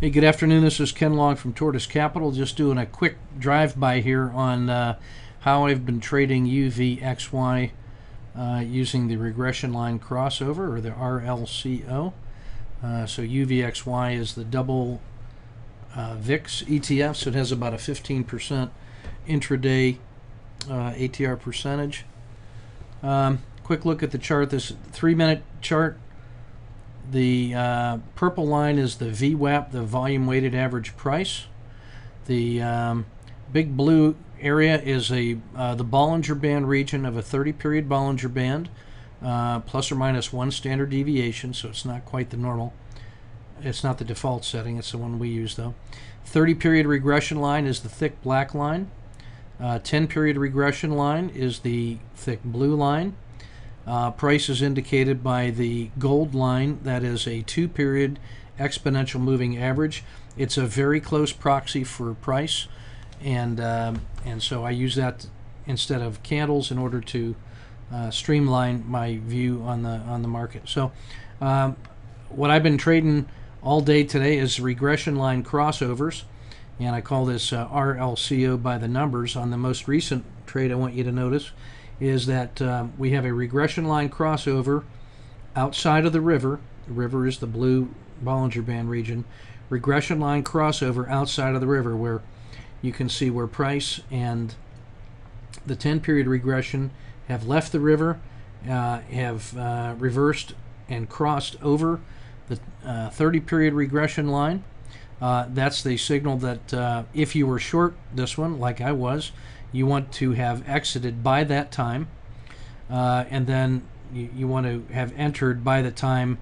Hey, good afternoon. This is Ken Long from Tortoise Capital. Just doing a quick drive-by here on how I've been trading UVXY using the regression line crossover, or the RLCO. So UVXY is the double VIX ETF, so it has about a 15% intraday ATR percentage. Quick look at the chart. This 3-minute chart. The purple line is the VWAP, the volume weighted average price. The big blue area is the Bollinger Band region of a 30-period Bollinger Band, plus or minus 1 standard deviation, so it's not quite the normal. It's not the default setting, it's the one we use though. 30-period regression line is the thick black line. 10-period regression line is the thick blue line. Price is indicated by the gold line, that is a 2-period exponential moving average. It's a very close proxy for price, and so I use that instead of candles in order to streamline my view on the market. So what I've been trading all day today is regression line crossovers, and I call this RLCO by the numbers. On the most recent trade, I want you to notice is that we have a regression line crossover outside of the river. The river is the blue Bollinger Band region. Regression line crossover outside of the river, where you can see where price and the 10-period regression have left the river, have reversed and crossed over the 30-period regression line. That's the signal that if you were short this one, like I was, you want to have exited by that time, and then you want to have entered by the time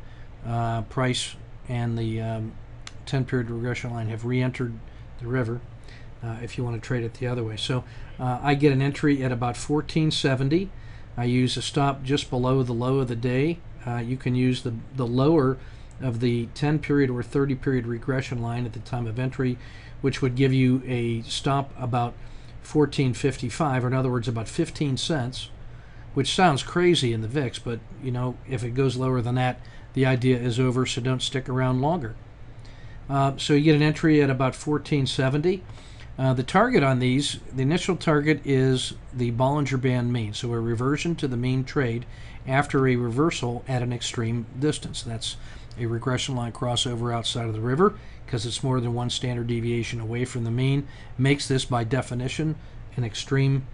price and the 10-period regression line have re-entered the river, if you want to trade it the other way. So I get an entry at about 1470. I use a stop just below the low of the day. You can use the lower of the 10-period or 30-period regression line at the time of entry, which would give you a stop about 1455, or in other words about 15 cents, which sounds crazy in the VIX, but you know, if it goes lower than that, the idea is over, so don't stick around longer. So you get an entry at about 1470. The target on these, the initial target is the Bollinger Band mean, so a reversion to the mean trade after a reversal at an extreme distance. That's a regression line crossover outside of the river, because it's more than 1 standard deviation away from the mean, makes this by definition an extreme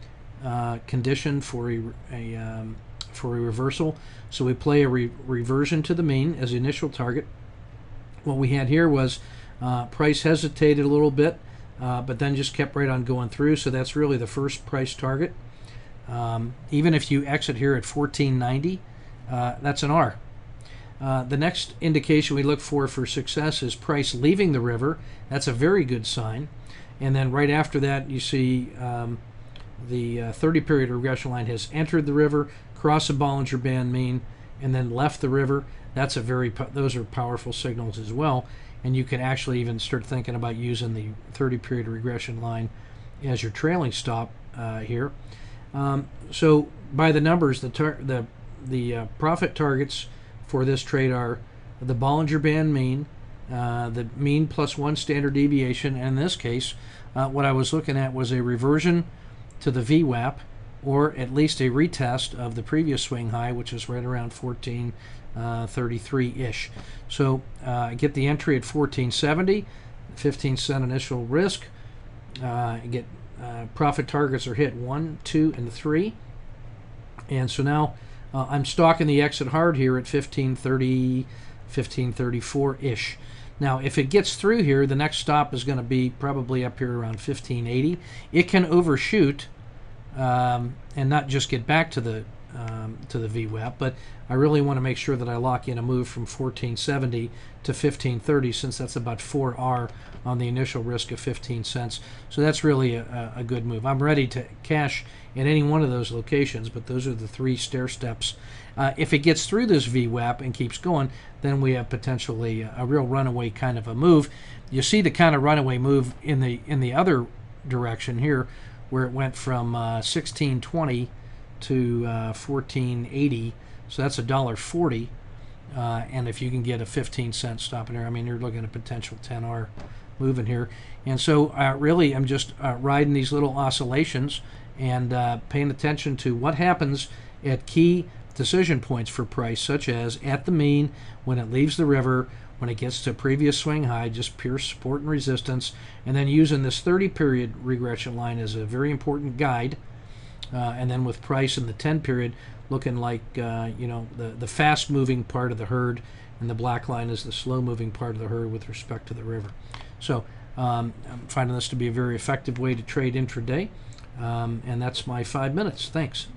condition for a reversal. So we play a reversion to the mean as the initial target. What we had here was price hesitated a little bit, but then just kept right on going through, so that's really the first price target. Even if you exit here at 1490, that's an R. The next indication we look for success is price leaving the river. That's a very good sign. And then right after that, you see the 30-period regression line has entered the river, crossed the Bollinger Band mean, and then left the river. That's those are powerful signals as well. And you can actually even start thinking about using the 30-period regression line as your trailing stop here. So by the numbers, the profit targets for this trade are the Bollinger Band mean, the mean plus 1 standard deviation, and in this case what I was looking at was a reversion to the VWAP, or at least a retest of the previous swing high, which is right around 1433-ish. So I get the entry at 1470, 15-cent initial risk. I get profit targets are hit 1, 2, and 3, and so now I'm stalking the exit hard here at 1530, 1534-ish. Now, if it gets through here, the next stop is going to be probably up here around 1580. It can overshoot and not just get back to the VWAP, but I really want to make sure that I lock in a move from 1470 to 1530, since that's about 4R on the initial risk of 15 cents. So that's really a good move. I'm ready to cash in any one of those locations, but those are the 3 stair steps. If it gets through this VWAP and keeps going, then we have potentially a real runaway kind of a move. You see the kind of runaway move in the other direction here, where it went from 1620 to 1480, so that's $1.40. and if you can get a 15-cent stop in there, I mean, you're looking at a potential 10R move in here. And so really I'm just riding these little oscillations and paying attention to what happens at key decision points for price, such as at the mean, when it leaves the river, when it gets to a previous swing high, just pure support and resistance, and then using this 30-period regression line as a very important guide, and then with price in the 10-period looking like the fast-moving part of the herd, and the black line is the slow-moving part of the herd with respect to the river. So I'm finding this to be a very effective way to trade intraday, and that's my 5 minutes. Thanks.